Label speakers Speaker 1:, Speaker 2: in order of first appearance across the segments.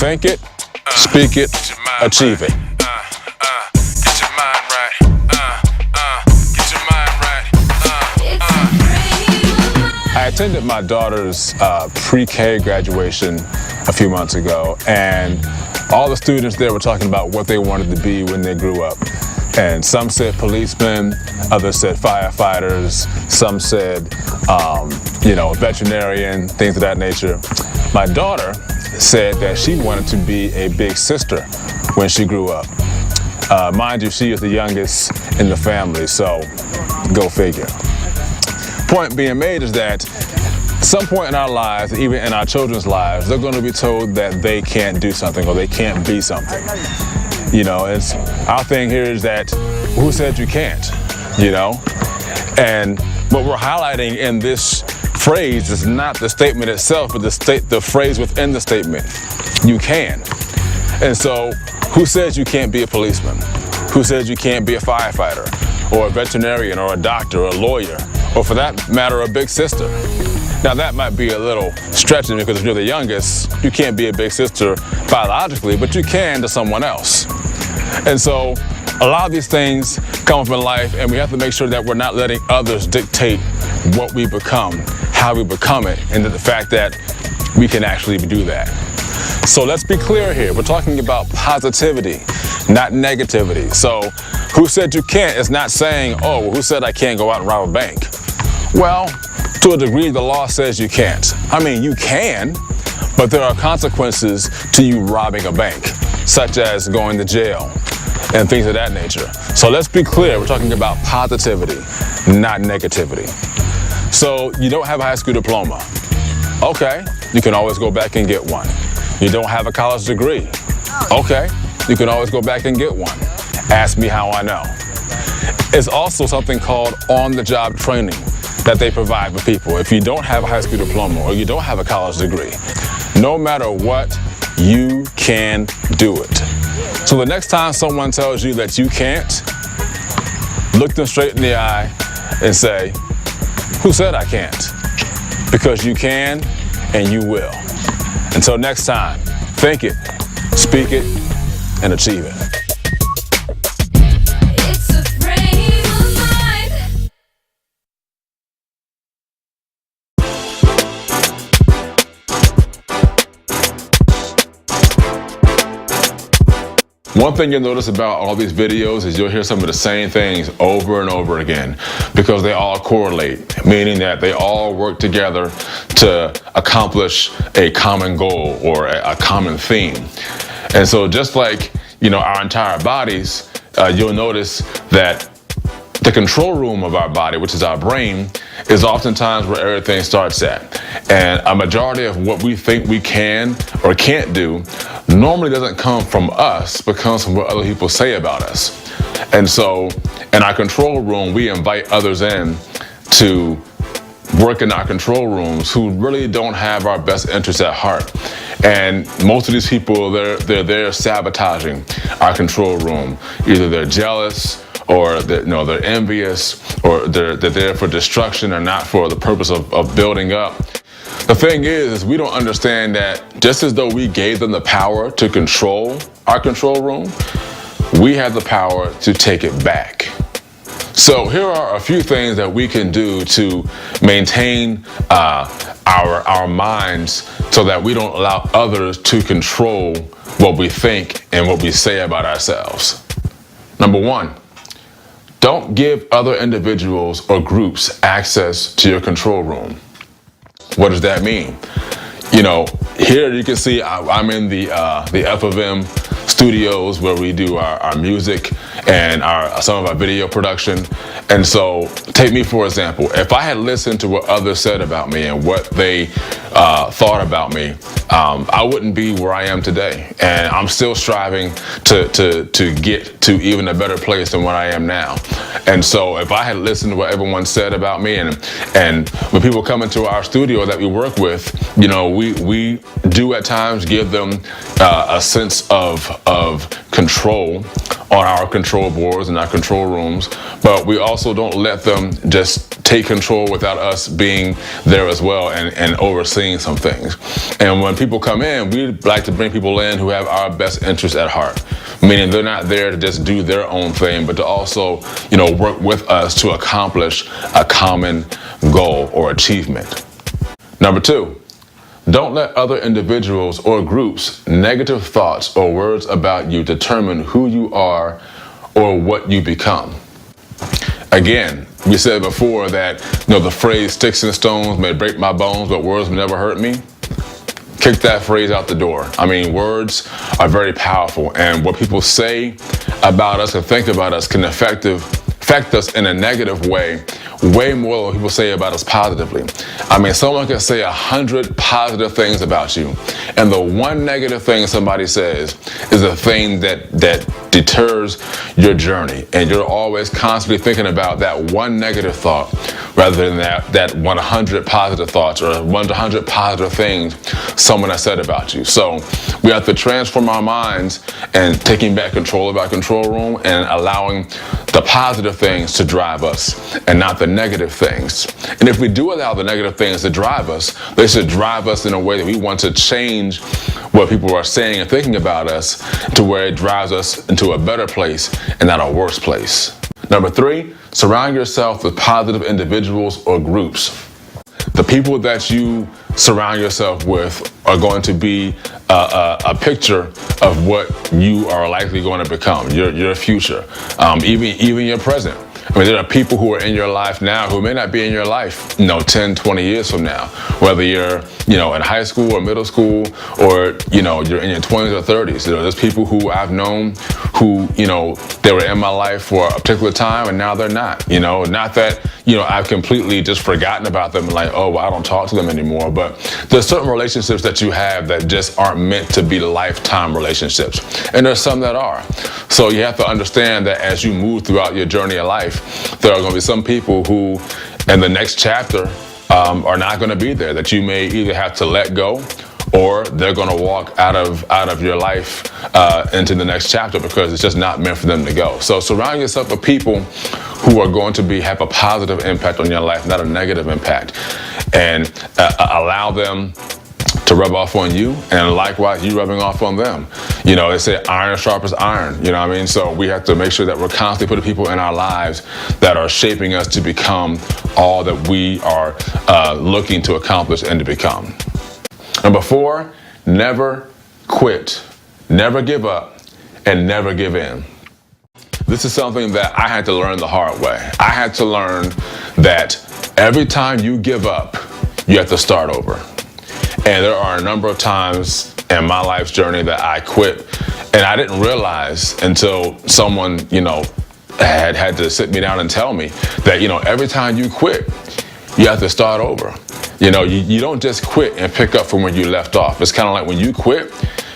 Speaker 1: Think it, speak it, achieve it.
Speaker 2: Get your mind right. Get your mind right.
Speaker 1: I attended my daughter's pre-K graduation a few months ago, and all the students there were talking about what they wanted to be when they grew up. And some said policemen, others said firefighters, some said, veterinarian, things of that nature. My daughter said that she wanted to be a big sister when she grew up. Mind you, she is the youngest in the family, so go figure. Point being made is that some point in our lives, even in our children's lives, they're going to be told that they can't do something or they can't be something. It's our thing here is that who said you can't, And what we're highlighting in this phrase is not the statement itself, but the phrase within the statement. You can. And so who says you can't be a policeman? Who says you can't be a firefighter or a veterinarian or a doctor or a lawyer, or for that matter, a big sister? Now that might be a little stretching because if you're the youngest, you can't be a big sister biologically, but you can to someone else. And so a lot of these things come up in life, and we have to make sure that we're not letting others dictate what we become, how we become it, and the fact that we can actually do that. So let's be clear here. We're talking about positivity, not negativity. So who said you can't is not saying, oh, who said I can't go out and rob a bank? Well, to a degree, the law says you can't. I mean, you can, but there are consequences to you robbing a bank, such as going to jail and things of that nature. So let's be clear, we're talking about positivity, not negativity. So you don't have a high school diploma. Okay, you can always go back and get one. You don't have a college degree. Okay, you can always go back and get one. Ask me how I know. It's also something called on-the-job training that they provide for people. If you don't have a high school diploma or you don't have a college degree, no matter what, you can do it. So the next time someone tells you that you can't, look them straight in the eye and say, who said I can't? Because you can and you will. Until next time, think it, speak it, and achieve it. One thing you'll notice about all these videos is you'll hear some of the same things over and over again because they all correlate, meaning that they all work together to accomplish a common goal or a common theme. And so just like, our entire bodies, you'll notice that the control room of our body, which is our brain, is oftentimes where everything starts at. And a majority of what we think we can or can't do normally doesn't come from us, but comes from what other people say about us. And so in our control room, we invite others in to work in our control rooms who really don't have our best interests at heart. And most of these people, they're there sabotaging our control room. Either they're jealous, or they're envious, or they're there for destruction or not for the purpose of building up. The thing is we don't understand that just as though we gave them the power to control our control room, we have the power to take it back. So here are a few things that we can do to maintain our minds so that we don't allow others to control what we think and what we say about ourselves. Number one, don't give other individuals or groups access to your control room. What does that mean? Here you can see I'm in the FofM studios where we do our music and some of our video production. And so take me for example. If I had listened to what others said about me and what they thought about me, I wouldn't be where I am today. And I'm still striving to get to even a better place than what I am now. And so if I had listened to what everyone said about me, and when people come into our studio that we work with, we do at times give them a sense of of control on our control boards and our control rooms, but we also don't let them just take control without us being there as well and overseeing some things. And when people come in, we like to bring people in who have our best interests at heart, meaning they're not there to just do their own thing, but to also, work with us to accomplish a common goal or achievement. Number 2, don't let other individuals or groups' negative thoughts or words about you determine who you are or what you become. Again, we said before that, the phrase "sticks and stones may break my bones, but words will never hurt me." Kick that phrase out the door. I mean, words are very powerful, and what people say about us and think about us can affect us in a negative way more than what people say about us positively. I mean, someone can say 100 positive things about you, and the one negative thing somebody says is a thing that deters your journey, and you're always constantly thinking about that one negative thought rather than that 100 positive thoughts or 100 positive things someone has said about you. So we have to transform our minds and taking back control of our control room and allowing the positive things to drive us and not the negative things. And if we do allow the negative things to drive us, they should drive us in a way that we want to change what people are saying and thinking about us to where it drives us into a better place and not a worse place. Number 3, surround yourself with positive individuals or groups. The people that you surround yourself with are going to be a picture of what you are likely going to become, your future, even your present. I mean, there are people who are in your life now who may not be in your life, 10, 20 years from now, whether you're, in high school or middle school or, you're in your 20s or 30s. There's people who I've known who, they were in my life for a particular time and now they're not, not that, I've completely just forgotten about them and like, oh, well, I don't talk to them anymore. But there's certain relationships that you have that just aren't meant to be lifetime relationships. And there's some that are. So you have to understand that as you move throughout your journey of life, there are going to be some people who in the next chapter are not going to be there, that you may either have to let go or they're going to walk out of your life into the next chapter because it's just not meant for them to go. So surround yourself with people who are going to have a positive impact on your life, not a negative impact, and allow them to rub off on you, and likewise you rubbing off on them. They say iron sharpens iron, you know what I mean? So we have to make sure that we're constantly putting people in our lives that are shaping us to become all that we are looking to accomplish and to become. Number 4, never quit, never give up, and never give in. This is something that I had to learn the hard way. I had to learn that every time you give up, you have to start over. And there are a number of times in my life's journey that I quit, and I didn't realize until someone, had to sit me down and tell me that, every time you quit, you have to start over. You don't just quit and pick up from where you left off. It's kind of like when you quit,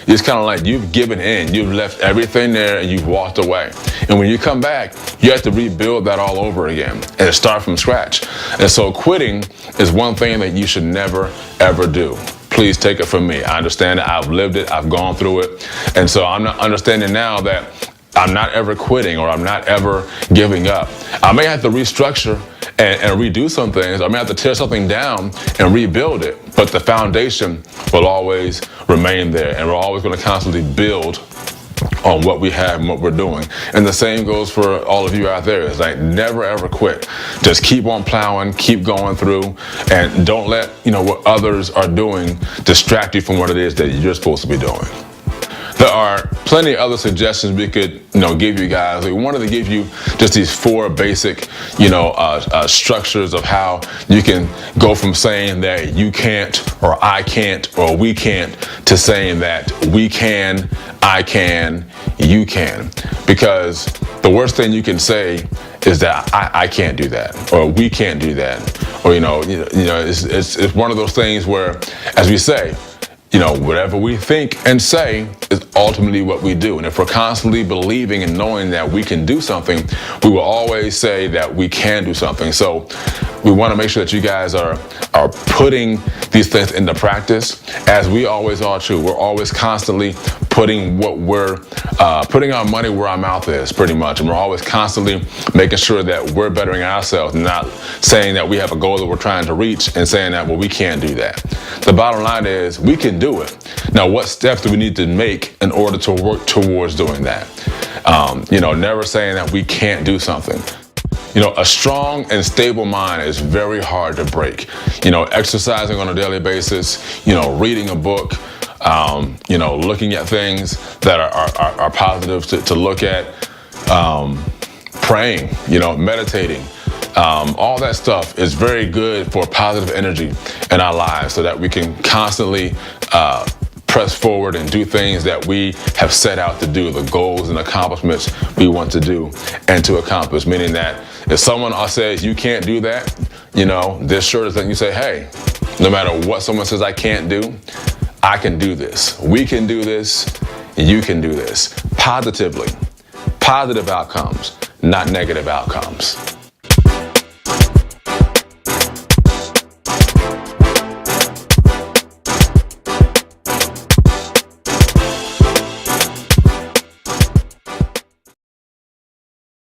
Speaker 1: it's kind of like you've given in, you've left everything there and you've walked away. And when you come back, you have to rebuild that all over again and start from scratch. And so quitting is one thing that you should never, ever do. Please take it from me. I understand it. I've lived it. I've gone through it. And so I'm not understanding now that I'm not ever quitting or I'm not ever giving up. I may have to restructure and redo some things. I may have to tear something down and rebuild it, but the foundation will always remain there, and we're always going to constantly build on what we have and what we're doing. And the same goes for all of you out there. It's like never ever quit. Just keep on plowing, keep going through, and don't let what others are doing distract you from what it is that you're supposed to be doing. There are plenty of other suggestions we could, give you guys. We wanted to give you just these 4 basic, structures of how you can go from saying that you can't or I can't or we can't to saying that we can, I can, you can. Because the worst thing you can say is that I can't do that or we can't do that. Or, it's one of those things where, as we say, whatever we think and say is ultimately what we do. And if we're constantly believing and knowing that we can do something, we will always say that we can do something. So we want to make sure that you guys are putting these things into practice, as we always are too. We're always constantly putting putting our money where our mouth is, pretty much. And we're always constantly making sure that we're bettering ourselves, not saying that we have a goal that we're trying to reach and saying that, well, we can't do that. The bottom line is we can do it. Now, what steps do we need to make in order to work towards doing that? Never saying that we can't do something. A strong and stable mind is very hard to break. Exercising on a daily basis, reading a book, looking at things that are positive to look at, praying, meditating. All that stuff is very good for positive energy in our lives, so that we can constantly press forward and do things that we have set out to do, the goals and accomplishments we want to do and to accomplish. Meaning that if someone says you can't do that, this shirt is letting you say, hey, no matter what someone says I can't do, I can do this. We can do this. You can do this. Positively. Positive outcomes, not negative outcomes.